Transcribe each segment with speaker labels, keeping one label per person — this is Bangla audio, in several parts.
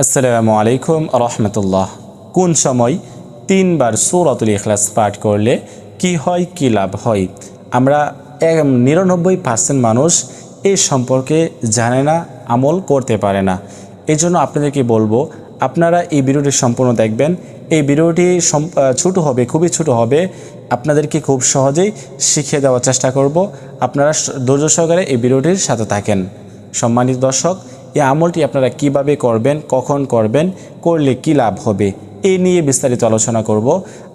Speaker 1: আসসালামু আলাইকুম রহমতুল্লাহ। কোন সময় তিনবার সূরাতুল ইখলাস পাঠ করলে কি হয়, কি লাভ হয়? আমরা 99% মানুষ এই সম্পর্কে জানে না, আমল করতে পারে না। এই জন্য আপনাদেরকে বলবো, আপনারা এই ভিডিওটি সম্পূর্ণ দেখবেন। এই ভিডিওটি ছোট হবে, খুবই ছোট হবে। আপনাদেরকে খুব সহজেই শিখিয়ে দেওয়ার চেষ্টা করব। আপনারা ধৈর্য সহকারে এই ভিডিওটির সাথে থাকেন। সম্মানিত দর্শক, এই আমলটি আপনারা কিভাবে করবেন, কখন করবেন, করলে কি লাভ হবে, এই নিয়ে বিস্তারিত আলোচনা করব।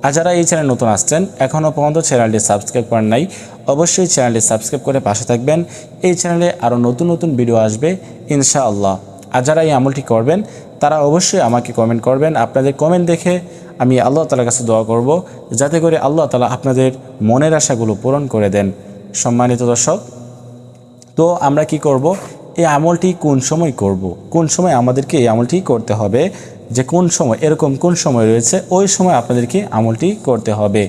Speaker 1: আর যারা এই চ্যানেল নতুন আসছেন, এখনও পর্যন্ত চ্যানেলটি সাবস্ক্রাইব করেন নাই, অবশ্যই চ্যানেলটি সাবস্ক্রাইব করে পাশে থাকবেন। এই চ্যানেলে আরও নতুন নতুন ভিডিও আসবে ইনশাআল্লাহ। আর যারা এই আমলটি করবেন তারা অবশ্যই আমাকে কমেন্ট করবেন। আপনাদের কমেন্ট দেখে আমি আল্লাহ তাআলার কাছে দোয়া করব, যাতে করে আল্লাহ তাআলা আপনাদের মনের আশাগুলো পূরণ করে দেন। সম্মানিত দর্শক, তো আমরা কি করব, এই আমলটি কোন সময় করব, কোন সময় আমাদেরকে এই আমলটি করতে হবে, যে কোন সময়, এরকম কোন সময় রয়েছে, ওই সময় আপনাদেরকে আমলটি করতে হবে।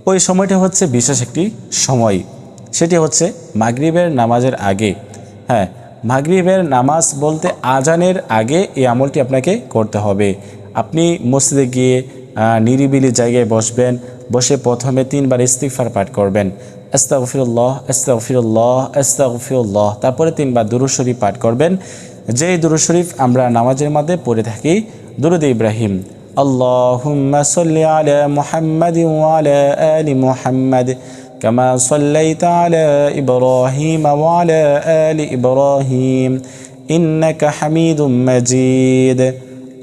Speaker 1: ওই সময়টা হচ্ছে বিশেষ একটি সময়, সেটি হচ্ছে মাগরিবের নামাজের আগে। হ্যাঁ, মাগরিবের নামাজ বলতে আজানের আগে এই আমলটি আপনাকে করতে হবে। আপনি মসজিদে গিয়ে নিরিবিলি জায়গায় বসবেন, বসে প্রথমে 3 বার ইস্তিগফার পাঠ করবেন। আস্তাগফিরুল্লাহ আস্তাগফিরুল্লাহ আস্তাগফিরুল্লাহ, তারপরে 3 বার দুরূদ শরীফ পাঠ করবেন। যেই দুরূদ শরীফ আমরা নামাজের মধ্যে পড়ে থাকি, দুরূদ ইব্রাহিম, আল্লাহুম্মা সাল্লি আলা মুহাম্মাদিন ওয়া আলা আলি মুহাম্মাদ কামা সাল্লাইতা আলা ইব্রাহিম ওয়া আলা আলি ইব্রাহিম ইন্নাকা হামিদুম মাজিদ।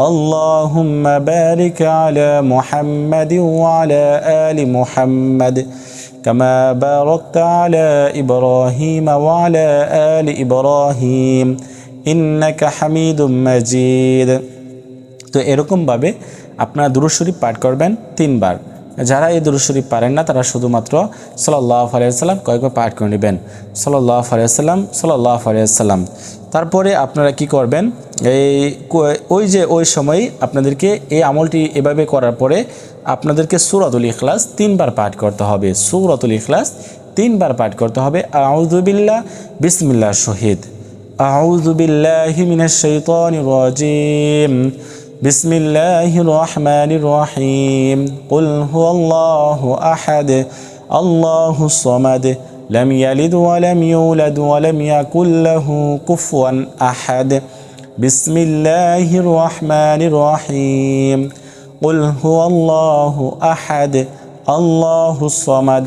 Speaker 1: আল্লাহুম্মা বারিক আলা মুহাম্মাদিন ওয়া আলা আলি মুহাম্মাদ كما باركت على إبراهيم وعلى آل إبراهيم إنك حميد مجيد। তো এরকমভাবে আপনারা দুরূদ শরীফ পাঠ করবেন 3 বার। যারা এই দুরূদ শরীফ পারেন না, তারা শুধুমাত্র সাল্লাল্লাহু আলাইহি ওয়াসাল্লাম কয়েকবার পাঠ করে নেবেন। সাল্লাল্লাহু আলাইহি ওয়াসাল্লাম, সাল্লাল্লাহু আলাইহি ওয়াসাল্লাম। তারপরে আপনারা কি করবেন, ওই সময় আপনাদেরকে এই আমলটি এভাবে করার পরে আপনাদেরকে সূরাতুল ইখলাস 3 বার পাঠ করতে হবে। সূরাতুল ইখলাস 3 বার পাঠ করতে হবে। আউযু বিল্লাহ, বিসমিল্লাহ শহীদ, আউযু বিল্লাহি মিনাশ শাইতানির রাজিম, বিসমিল্লাহির রহমানির রহিম, কুল হুয়াল্লাহু আহাদ, আল্লাহুস সামাদ, লাম ইয়ালিদ ওয়া লাম ইউলাদ ওয়া লাম ইয়াকুল লাহু কুফুয়ান আহাদ, বিসমিল্লাহির রহমানির রহিম, কুল হুয়াল্লাহু আহাদ, আল্লাহুস সামাদ,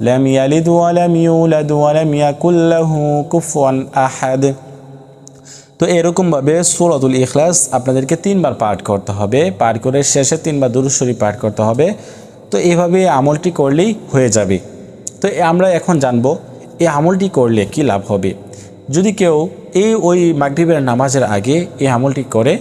Speaker 1: লাম ইয়ালিদ ওয়া লাম ইউলাদ ওয়া লাম ইয়াকুল লাহু কুফুয়ান আহাদ। তো এরকমভাবে সূরাতুল ইখলাস আপনাদেরকে 3 বার পাঠ করতে হবে। পাঠ করে শেষে 3 বার দুরূদ শরীফ পাঠ করতে হবে। তো এইভাবে আমলটি করলেই হয়ে যাবে। তো আমরা এখন জানবো এই আমলটি করলে কি লাভ হবে। যদি কেউ ওই মাগরিবের নামাজের আগে এই আমলটি করে,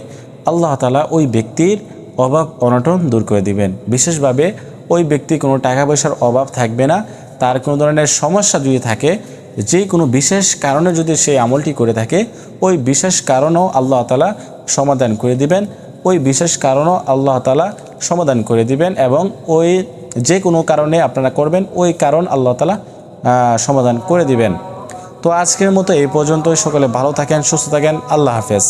Speaker 1: আল্লাহ তাআলা ওই ব্যক্তির অভাব অনটন দূর করে দিবেন। বিশেষভাবে ওই ব্যক্তি কোনো টাকা পয়সার অভাব থাকবে না। তার কোনো ধরনের সমস্যা যদি থাকে, যে কোনো বিশেষ কারণে যদি সেই আমলটি করে থাকে, ওই বিশেষ কারণও আল্লাহ তাআলা সমাধান করে দিবেন। ওই বিশেষ কারণও আল্লাহ তাআলা সমাধান করে দিবেন, এবং ওই যে কোনো কারণে আপনারা করবেন, ওই কারণ আল্লাহ তাআলা সমাধান করে দিবেন। তো আজকের মতো এই পর্যন্তই। সকলে ভালো থাকেন, সুস্থ থাকেন। আল্লাহ হাফেজ।